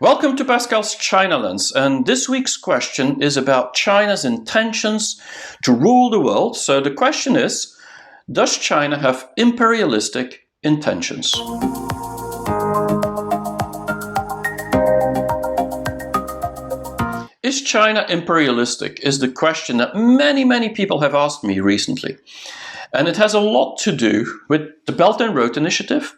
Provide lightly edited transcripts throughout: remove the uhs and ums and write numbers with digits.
Welcome to Pascal's China Lens, and this week's question is about China's intentions to rule the world. So the question is, does China have imperialistic intentions? Is China imperialistic? Is the question that many people have asked me recently. And it has a lot to do with the Belt and Road Initiative,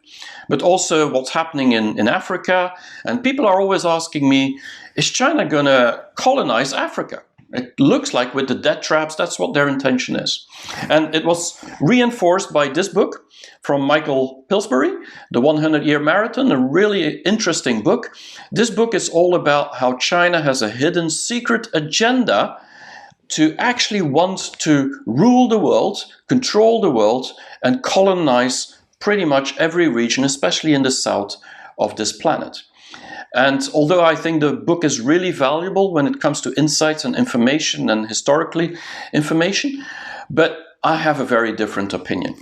but also what's happening in Africa. And people are always asking me, is China going to colonize Africa? It looks like with the debt traps, that's what their intention is. And it was reinforced by this book from Michael Pillsbury, The 100-Year Marathon, a really interesting book. This book is all about how China has a hidden secret agenda to actually want to rule the world, control the world, and colonize pretty much every region, especially in the south of this planet. And although I think the book is really valuable when it comes to insights and information and historically information, but I have a very different opinion.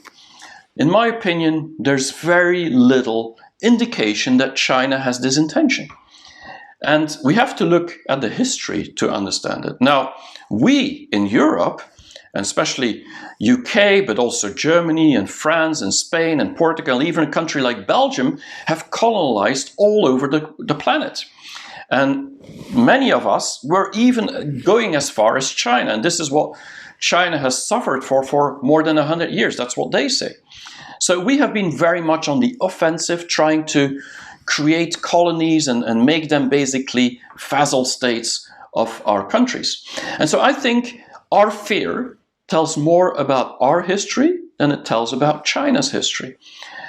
In my opinion, there's very little indication that China has this intention. And we have to look at the history to understand it. Now, we in Europe, and especially UK, but also Germany and France and Spain and Portugal, even a country like Belgium, have colonized all over the planet. And many of us were even going as far as China. And this is what China has suffered for more than 100 years. That's what they say. So we have been very much on the offensive, trying to create colonies and make them basically vassal states of our countries. And so I think our fear tells more about our history than it tells about China's history.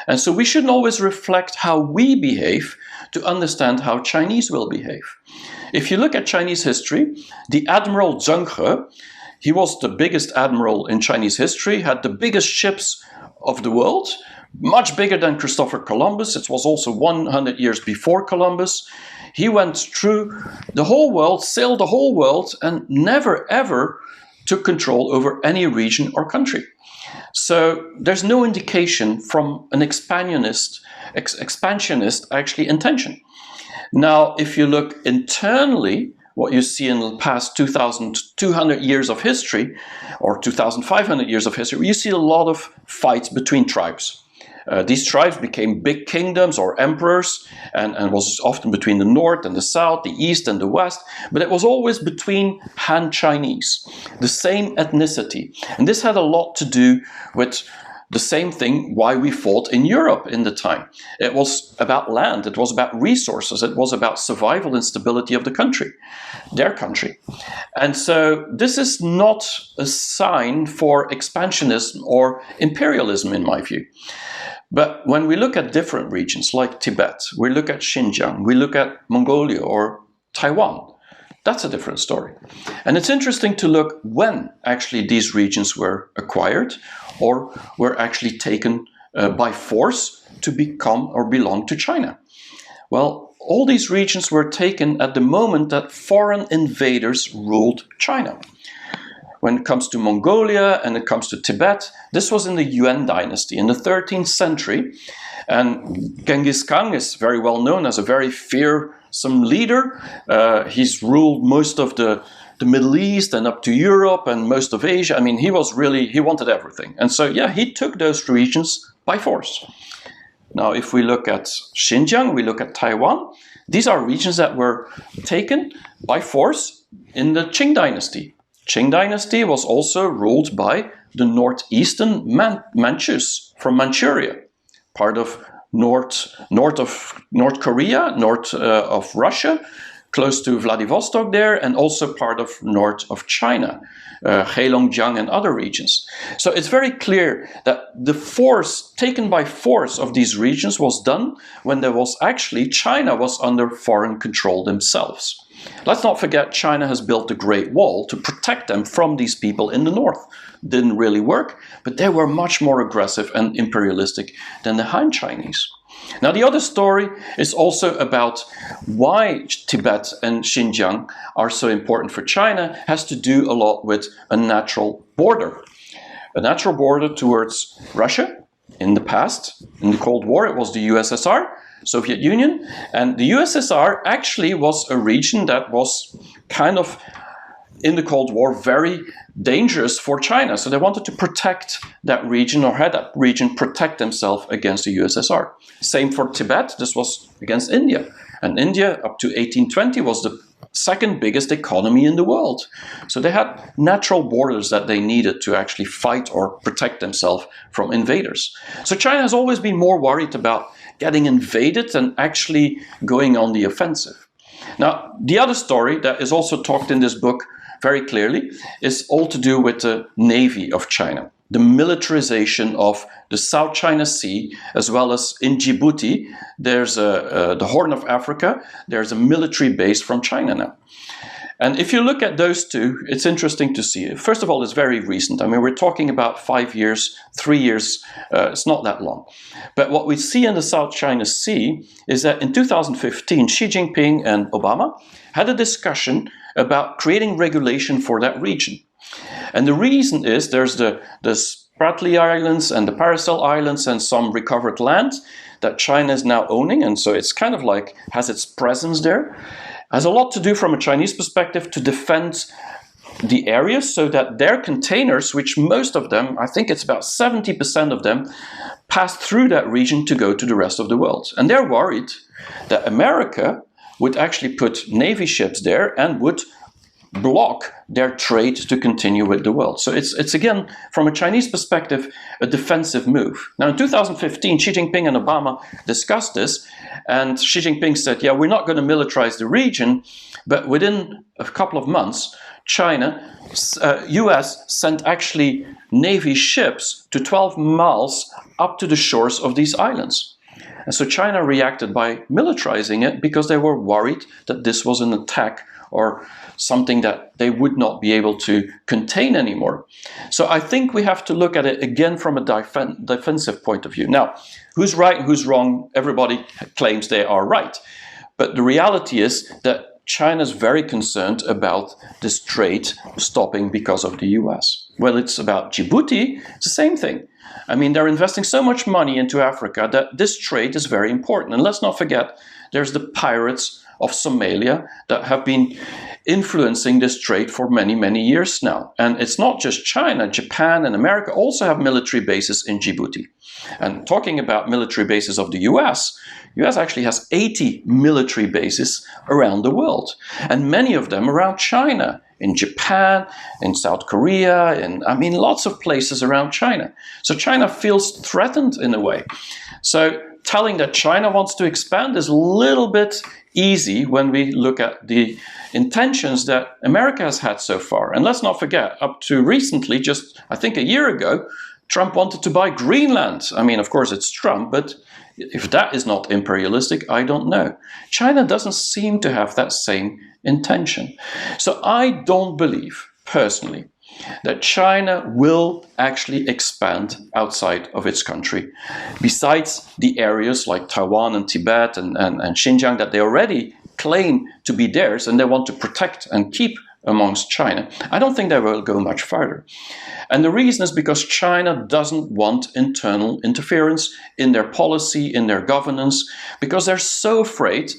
And so we shouldn't always reflect how we behave to understand how Chinese will behave. If you look at Chinese history, the Admiral Zheng He, he was the biggest admiral in Chinese history, had the biggest ships of the world, much bigger than Christopher Columbus. It was also 100 years before Columbus. He went through the whole world, sailed the whole world, and never ever took control over any region or country. So there's no indication from an expansionist actually intention. Now, if you look internally, what you see in the past 2,200 years of history, or 2,500 years of history, you see a lot of fights between tribes. These tribes became big kingdoms or emperors, and was often between the north and the south, the east and the west, but it was always between Han Chinese, the same ethnicity. And this had a lot to do with the same thing why we fought in Europe in the time. It was about land, it was about resources, it was about survival and stability of the country, their country. And so this is not a sign for expansionism or imperialism in my view. But when we look at different regions like Tibet, we look at Xinjiang, we look at Mongolia or Taiwan, that's a different story. And it's interesting to look when actually these regions were acquired or were actually taken by force to become or belong to China. Well, all these regions were taken at the moment that foreign invaders ruled China. When it comes to Mongolia and it comes to Tibet, this was in the Yuan dynasty in the 13th century. And Genghis Khan is very well known as a very fearsome leader. He's ruled most of the Middle East and up to Europe and most of Asia. I mean, he wanted everything. And so, yeah, he took those regions by force. Now, if we look at Xinjiang, we look at Taiwan, these are regions that were taken by force in the Qing dynasty. Qing dynasty was also ruled by the northeastern Manchus from Manchuria, part of north of North Korea, north of Russia, close to Vladivostok there, and also part of north of China, Heilongjiang and other regions. So it's very clear that the force taken by force of these regions was done when there was actually China was under foreign control themselves. Let's not forget China has built the Great Wall to protect them from these people in the north. Didn't really work, but they were much more aggressive and imperialistic than the Han Chinese. Now, the other story is also about why Tibet and Xinjiang are so important for China, has to do a lot with a natural border. A natural border towards Russia, in the past, in the Cold War, it was the USSR, Soviet Union, and the USSR actually was a region that was kind of, in the Cold War, very dangerous for China. So they wanted to protect that region, or had that region protect themselves against the USSR. Same for Tibet, this was against India. And India, up to 1820, was the second biggest economy in the world. So they had natural borders that they needed to actually fight or protect themselves from invaders. So China has always been more worried about getting invaded than actually going on the offensive. Now, the other story that is also talked in this book very clearly is all to do with the Navy of China, the militarization of the South China Sea, as well as in Djibouti, there's the Horn of Africa, there's a military base from China now. And if you look at those two, it's interesting to see. First of all, it's very recent. I mean, we're talking about 5 years, 3 years, it's not that long. But what we see in the South China Sea is that in 2015, Xi Jinping and Obama had a discussion about creating regulation for that region. And the reason is there's the Spratly Islands and the Paracel Islands and some recovered land that China is now owning. And so it's kind of like has its presence there. Has a lot to do from a Chinese perspective to defend the areas so that their containers, which most of them, I think it's about 70% of them, pass through that region to go to the rest of the world. And they're worried that America would actually put Navy ships there and would block their trade to continue with the world. So it's again, from a Chinese perspective, a defensive move. Now in 2015, Xi Jinping and Obama discussed this, and Xi Jinping said, yeah, we're not going to militarize the region, but within a couple of months, US sent actually Navy ships to 12 miles up to the shores of these islands. And so China reacted by militarizing it because they were worried that this was an attack or something that they would not be able to contain anymore. So I think we have to look at it again from a defensive point of view. Now, who's right and who's wrong? Everybody claims they are right. But the reality is that China is very concerned about this trade stopping because of the US. Well, it's about Djibouti, it's the same thing. I mean, they're investing so much money into Africa that this trade is very important. And let's not forget, there's the pirates of Somalia that have been influencing this trade for many, many years now. And it's not just China, Japan and America also have military bases in Djibouti. And talking about military bases of the US actually has 80 military bases around the world. And many of them around China, in Japan, in South Korea, lots of places around China. So China feels threatened in a way. So telling that China wants to expand is a little bit easy when we look at the intentions that America has had so far. And let's not forget, up to recently, just I think a year ago, Trump wanted to buy Greenland. I mean, of course, it's Trump, but if that is not imperialistic, I don't know. China doesn't seem to have that same intention. So I don't believe, personally, that China will actually expand outside of its country. Besides the areas like Taiwan and Tibet and Xinjiang that they already claim to be theirs and they want to protect and keep amongst China, I don't think they will go much further. And the reason is because China doesn't want internal interference in their policy, in their governance, because they're so afraid,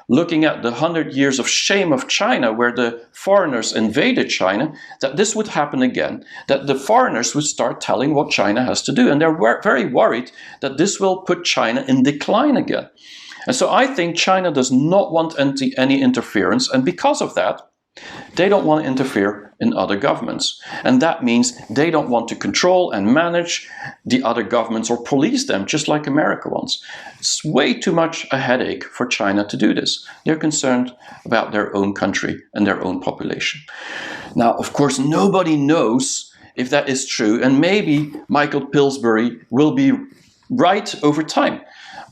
looking at the 100 years of shame of China, where the foreigners invaded China, that this would happen again, that the foreigners would start telling what China has to do. And they're very worried that this will put China in decline again. And so I think China does not want any interference. And because of that, they don't want to interfere in other governments. And that means they don't want to control and manage the other governments or police them, just like America wants. It's way too much a headache for China to do this. They're concerned about their own country and their own population. Now, of course, nobody knows if that is true, and maybe Michael Pillsbury will be right over time.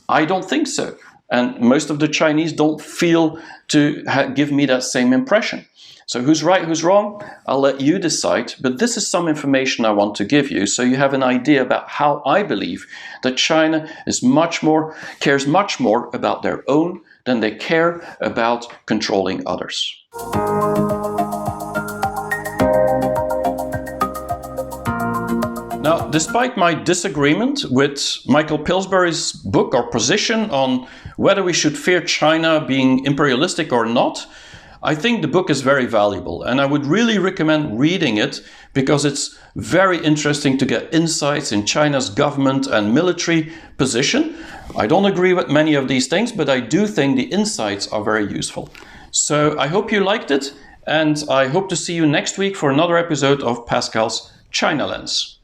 I don't think so. And most of the Chinese don't feel to give me that same impression. So who's right, who's wrong? I'll let you decide. But this is some information I want to give you so you have an idea about how I believe that China is cares much more about their own than they care about controlling others. Now, despite my disagreement with Michael Pillsbury's book or position on whether we should fear China being imperialistic or not, I think the book is very valuable, and I would really recommend reading it because it's very interesting to get insights in China's government and military position. I don't agree with many of these things, but I do think the insights are very useful. So I hope you liked it, and I hope to see you next week for another episode of Pascal's China Lens.